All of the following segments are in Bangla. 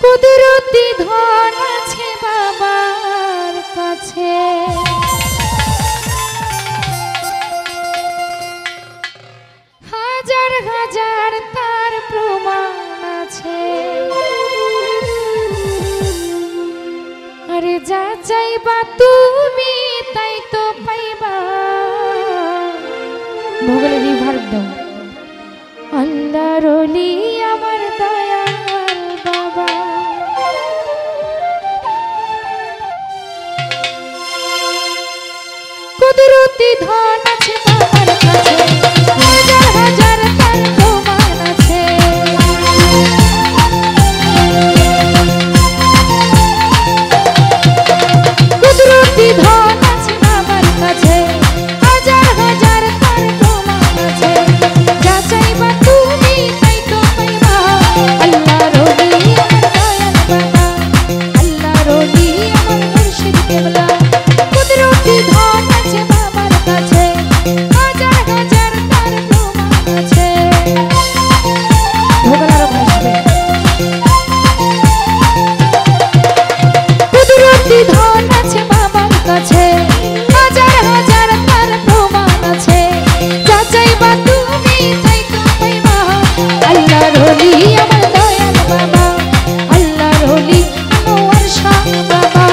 কুদরতি ধন আছে বাবার কাছে, হাজার হাজার তার প্রমাণ আছে। আরে যা চাইবা তুমি তাই তো পাইবা। ভূগোলে রিভার্ব দাও। আল্লাহর ওলি আমার দয়াল বাবা। কুদরতি ধন আছে বাবার কাছে, হাজার হাজার তার প্রমাণ আছে। কুদরতি ধন আছে বাবার কাছে, হাজার হাজার তার প্রমাণ আছে। যা চাইবা তুমি তাই তো পাইবা। আল্লাহর ওলি আমার দয়াল বাবা, আল্লাহর ওলি আমার মুর্শিদ কেবলা। কুদরতি ধন আছে বাবার কাছে, হাজার হাজার তার প্রমাণ আছে। ভোগলারও ভাসবে। কুদরতি ধন আছে বাবার কাছে, হাজার হাজার তার প্রমাণ আছে। যা চাইবা তুমি তাই তো পাইবা। আল্লাহর ওলি আমার দয়াল বাবা, আল্লাহর ওলি আনোয়ার শাহ বাবা।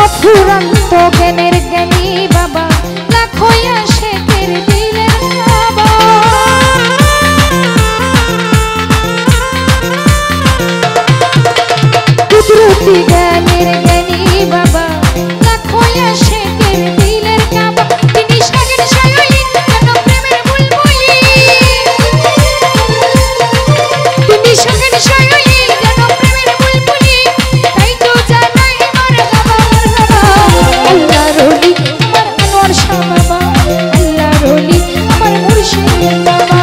অফুরন্ত জ্ঞানের জ্ঞানী বাবা, লাখো আশিকের দিলের কাবা। কুদরতি জ্ঞানের জ্ঞানী বাবা, লাখো আশিকের দিলের কাবা। তিনি সাগর সায়নী কেন প্রেমের বুলবুলি, তিনি সাগর সায়নী কেন প্রেমের বুলবুলি। তাই তো জানাই মারহাবা মারহাবা। আল্লাহর ওলি আমার আনোয়ার শাহ বাবা, আল্লাহর ওলি আমার মুর্শিদ বাবা।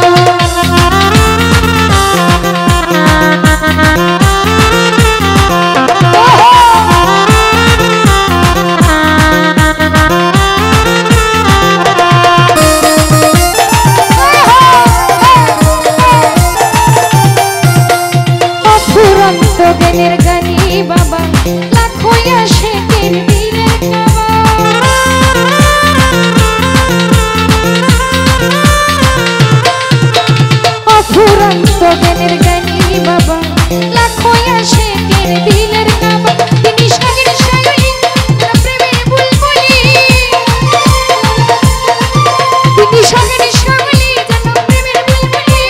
অফুরন্ত জ্ঞানের জ্ঞানী বাবা, লাখো আশিকের দিলের কাবা। অফুরন্ত জ্ঞানের জ্ঞানী বাবা, লাখো আশিকের দিলের কাবা। তিনি সাগর সায়নী কেন প্রেমের বুলবুলি, তিনি সাগর সায়নী কেন প্রেমের বুলবুলি।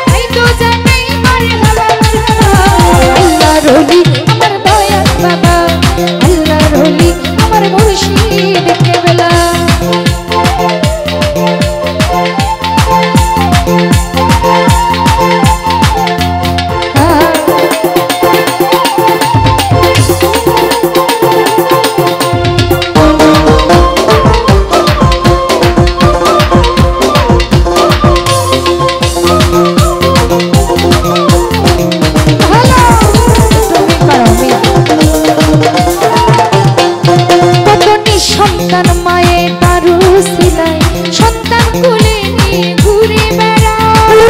তাই তো জানাই মারহাবা মারহাবা। আল্লাহর ওলি আমার দয়াল বাবা, আল্লাহর ওলি আমার মুর্শিদ কেবলা। কত নিঃসন্তান মায়ের দারু সিলাই, সন্তান কোলে নিয়ে ঘুরে বেড়ায়।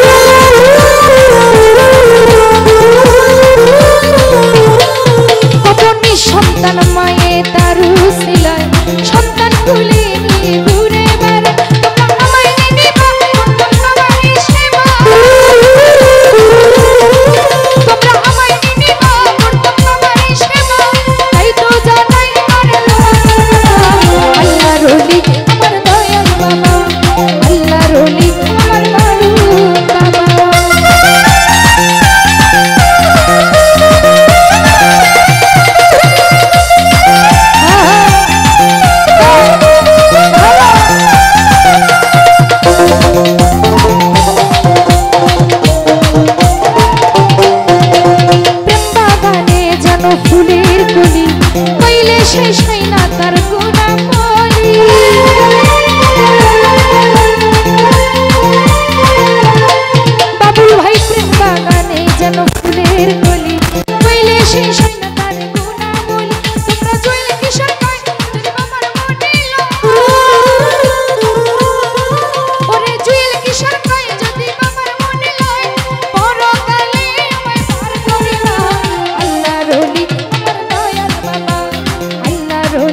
কত নিঃসন্তান মায়ের দারু সিলাই, সন্তান কোলে নিয়ে ঘুরে বেড়ায়। তোমরা আমায় নিবা করতাম বাবার সেবা, তোমরা আমায় নিবা করতাম বাবার সেবা। তাই তো জানাই মারহাবা। আল্লাহর ওলি আমার দয়াল বাবা, আল্লাহর ওলি আমার মারুফ বাবা। প্রেম বাগানে যেন ফুলের কলি, কইলে শেষ হয় না তার গুণাবলী।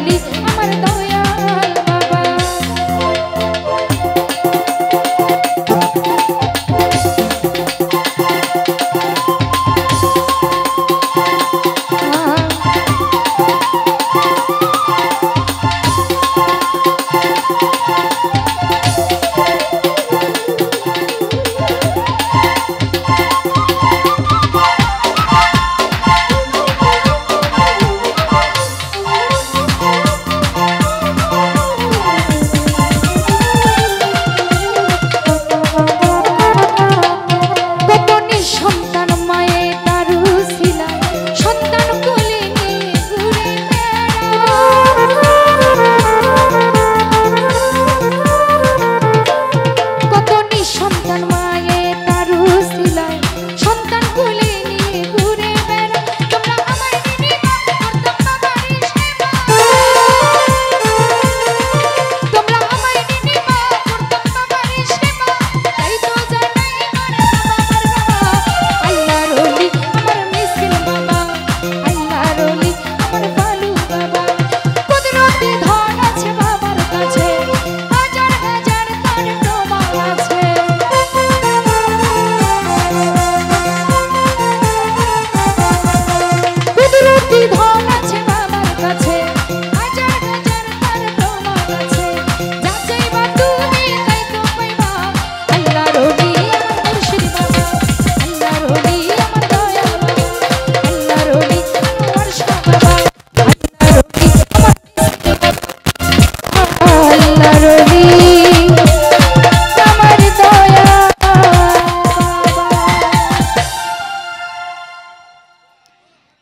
রলি আমার দয়াল বাবা।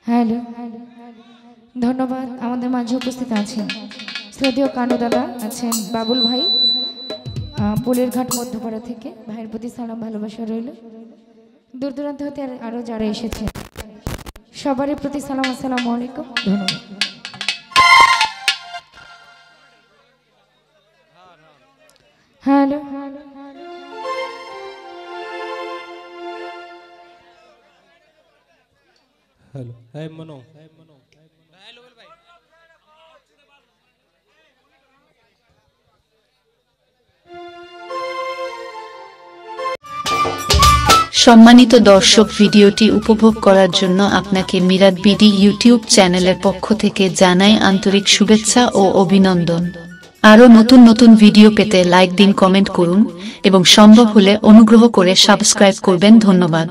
হ্যালো, ধন্যবাদ। আমাদের মাঝে উপস্থিত আছেন শ্রদ্ধেয় কানু দাদা, আছেন বাবুল ভাই পোলের ঘাট মধ্যপাড়া থেকে। ভাইয়ের প্রতি সালাম ভালোবাসা রইল। দূর দূরান্ত হতে আরও যারা এসেছেন সবারই প্রতি সালাম, আসসালামু আলাইকুম, ধন্যবাদ। হ্যালো, हेलो है मनो हेलो भाई সম্মানিত দর্শক, ভিডিওটি উপভোগ করার জন্য আপনাকে মিরাত বিডি ইউটিউব চ্যানেলের পক্ষ থেকে জানাই আন্তরিক শুভেচ্ছা ও অভিনন্দন। আরও নতুন নতুন ভিডিও পেতে লাইক দিন, কমেন্ট করুন এবং সম্ভব হলে অনুগ্রহ করে সাবস্ক্রাইব করবেন। ধন্যবাদ।